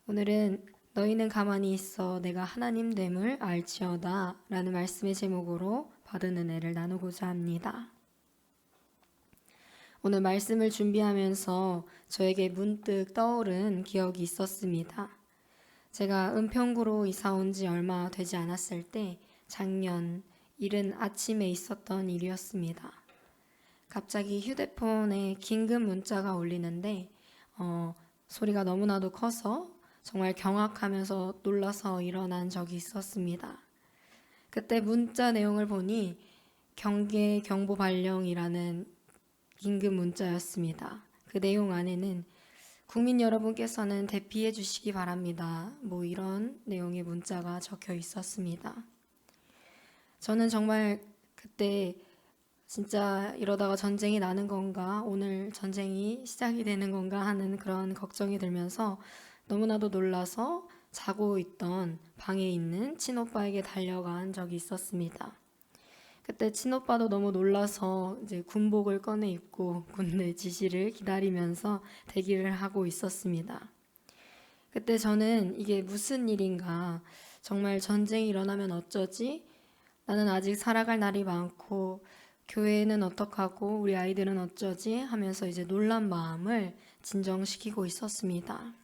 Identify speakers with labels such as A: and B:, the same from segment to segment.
A: 오늘은 너희는 가만히 있어 내가 하나님 됨을 알지어다 라는 말씀의 제목으로 받은 은혜를 나누고자 합니다. 오늘 말씀을 준비하면서 저에게 문득 떠오른 기억이 있었습니다. 제가 은평구로 이사 온 지 얼마 되지 않았을 때 작년 이른 아침에 있었던 일이었습니다. 갑자기 휴대폰에 긴급 문자가 울리는데 소리가 너무나도 커서 정말 경악하면서 놀라서 일어난 적이 있었습니다. 그때 문자 내용을 보니 경계 경보 발령이라는 긴급 문자였습니다. 그 내용 안에는 국민 여러분께서는 대피해 주시기 바랍니다. 이런 내용의 문자가 적혀 있었습니다. 저는 정말 그때 진짜 이러다가 전쟁이 나는 건가, 오늘 전쟁이 시작이 되는 건가 하는 그런 걱정이 들면서 너무나도 놀라서 자고 있던 방에 있는 친오빠에게 달려간 적이 있었습니다. 그때 친오빠도 너무 놀라서 이제 군복을 꺼내 입고 군대 지시를 기다리면서 대기를 하고 있었습니다. 그때 저는 이게 무슨 일인가, 정말 전쟁이 일어나면 어쩌지? 나는 아직 살아갈 날이 많고 교회는 어떡하고 우리 아이들은 어쩌지? 하면서 이제 놀란 마음을 진정시키고 있었습니다.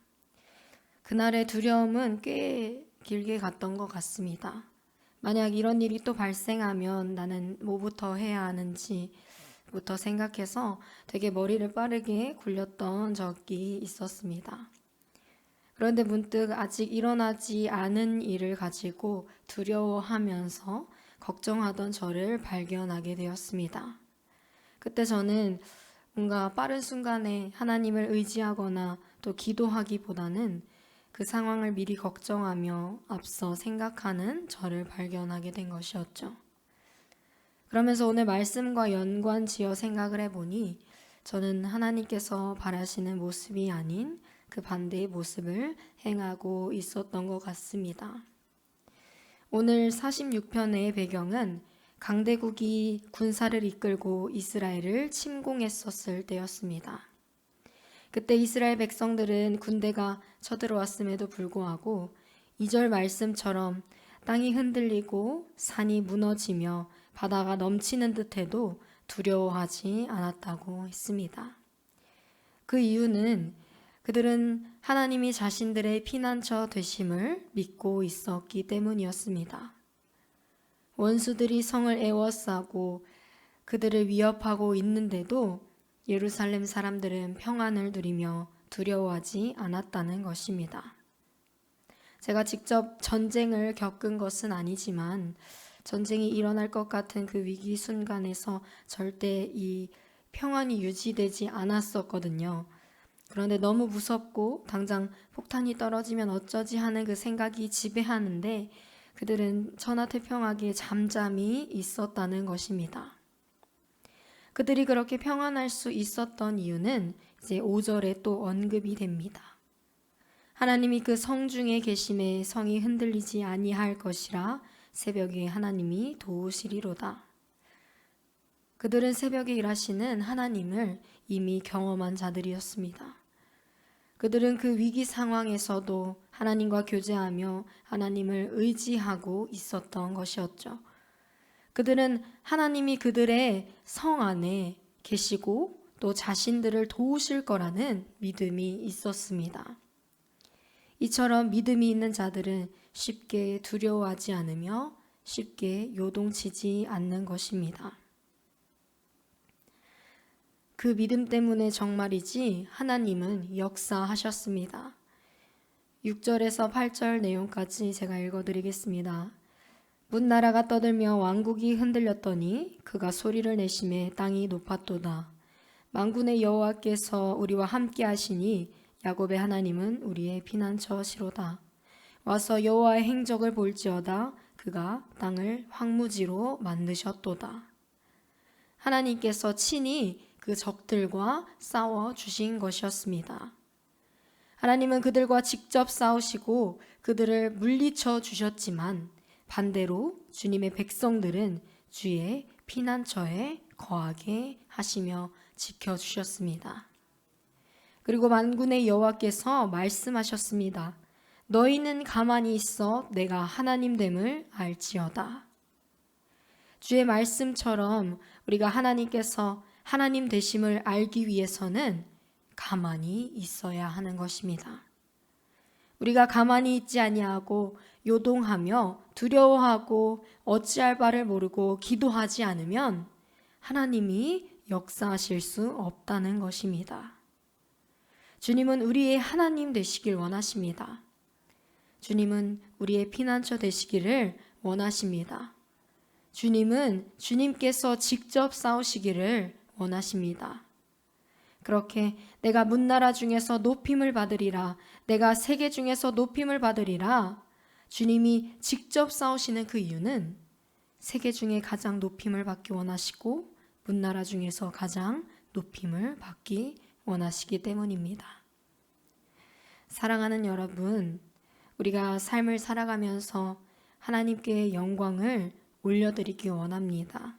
A: 그날의 두려움은 꽤 길게 갔던 것 같습니다. 만약 이런 일이 또 발생하면 나는 뭐부터 해야 하는지부터 생각해서 되게 머리를 빠르게 굴렸던 적이 있었습니다. 그런데 문득 아직 일어나지 않은 일을 가지고 두려워하면서 걱정하던 저를 발견하게 되었습니다. 그때 저는 뭔가 빠른 순간에 하나님을 의지하거나 또 기도하기보다는 그 상황을 미리 걱정하며 앞서 생각하는 저를 발견하게 된 것이었죠. 그러면서 오늘 말씀과 연관지어 생각을 해보니 저는 하나님께서 바라시는 모습이 아닌 그 반대의 모습을 행하고 있었던 것 같습니다. 오늘 46편의 배경은 강대국이 군사를 이끌고 이스라엘을 침공했었을 때였습니다. 그때 이스라엘 백성들은 군대가 쳐들어왔음에도 불구하고 2절 말씀처럼 땅이 흔들리고 산이 무너지며 바다가 넘치는 듯해도 두려워하지 않았다고 했습니다. 그 이유는 그들은 하나님이 자신들의 피난처 되심을 믿고 있었기 때문이었습니다. 원수들이 성을 에워싸고 그들을 위협하고 있는데도 예루살렘 사람들은 평안을 누리며 두려워하지 않았다는 것입니다. 제가 직접 전쟁을 겪은 것은 아니지만 전쟁이 일어날 것 같은 그 위기 순간에서 절대 이 평안이 유지되지 않았었거든요. 그런데 너무 무섭고 당장 폭탄이 떨어지면 어쩌지 하는 그 생각이 지배하는데 그들은 천하태평하게 잠잠히 있었다는 것입니다. 그들이 그렇게 평안할 수 있었던 이유는 이제 5절에 또 언급이 됩니다. 하나님이 그 성중에 계심에 성이 흔들리지 아니할 것이라 새벽에 하나님이 도우시리로다. 그들은 새벽에 일하시는 하나님을 이미 경험한 자들이었습니다. 그들은 그 위기 상황에서도 하나님과 교제하며 하나님을 의지하고 있었던 것이었죠. 그들은 하나님이 그들의 성 안에 계시고 또 자신들을 도우실 거라는 믿음이 있었습니다. 이처럼 믿음이 있는 자들은 쉽게 두려워하지 않으며 쉽게 요동치지 않는 것입니다. 그 믿음 때문에 정말이지 하나님은 역사하셨습니다. 6절에서 8절 내용까지 제가 읽어드리겠습니다. 문나라가 떠들며 왕국이 흔들렸더니 그가 소리를 내심에 땅이 높았도다. 만군의 여호와께서 우리와 함께 하시니 야곱의 하나님은 우리의 피난처시로다. 와서 여호와의 행적을 볼지어다. 그가 땅을 황무지로 만드셨도다. 하나님께서 친히 그 적들과 싸워 주신 것이었습니다. 하나님은 그들과 직접 싸우시고 그들을 물리쳐 주셨지만 반대로 주님의 백성들은 주의 피난처에 거하게 하시며 지켜주셨습니다. 그리고 만군의 여호와께서 말씀하셨습니다. 너희는 가만히 있어 내가 하나님 됨을 알지어다. 주의 말씀처럼 우리가 하나님께서 하나님 되심을 알기 위해서는 가만히 있어야 하는 것입니다. 우리가 가만히 있지 아니하고 요동하며 두려워하고 어찌할 바를 모르고 기도하지 않으면 하나님이 역사하실 수 없다는 것입니다. 주님은 우리의 하나님 되시길 원하십니다. 주님은 우리의 피난처 되시기를 원하십니다. 주님은 주님께서 직접 싸우시기를 원하십니다. 그렇게 내가 문나라 중에서 높임을 받으리라, 내가 세계 중에서 높임을 받으리라, 주님이 직접 싸우시는 그 이유는 세계 중에 가장 높임을 받기 원하시고 문나라 중에서 가장 높임을 받기 원하시기 때문입니다. 사랑하는 여러분, 우리가 삶을 살아가면서 하나님께 영광을 올려드리기 원합니다.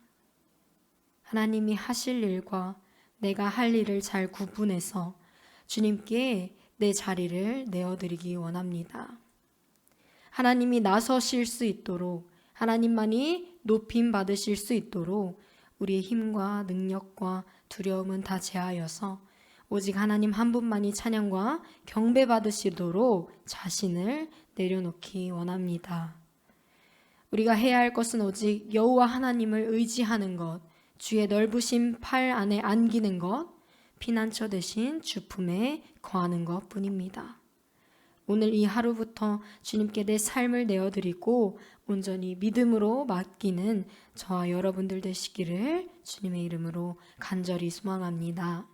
A: 하나님이 하실 일과 내가 할 일을 잘 구분해서 주님께 내 자리를 내어드리기 원합니다. 하나님이 나서실 수 있도록, 하나님만이 높임 받으실 수 있도록 우리의 힘과 능력과 두려움은 다 제하여서 오직 하나님 한 분만이 찬양과 경배 받으시도록 자신을 내려놓기 원합니다. 우리가 해야 할 것은 오직 여호와 하나님을 의지하는 것, 주의 넓으신 팔 안에 안기는 것, 피난처 되신 주 품에 거하는 것 뿐입니다. 오늘 이 하루부터 주님께 내 삶을 내어드리고 온전히 믿음으로 맡기는 저와 여러분들 되시기를 주님의 이름으로 간절히 소망합니다.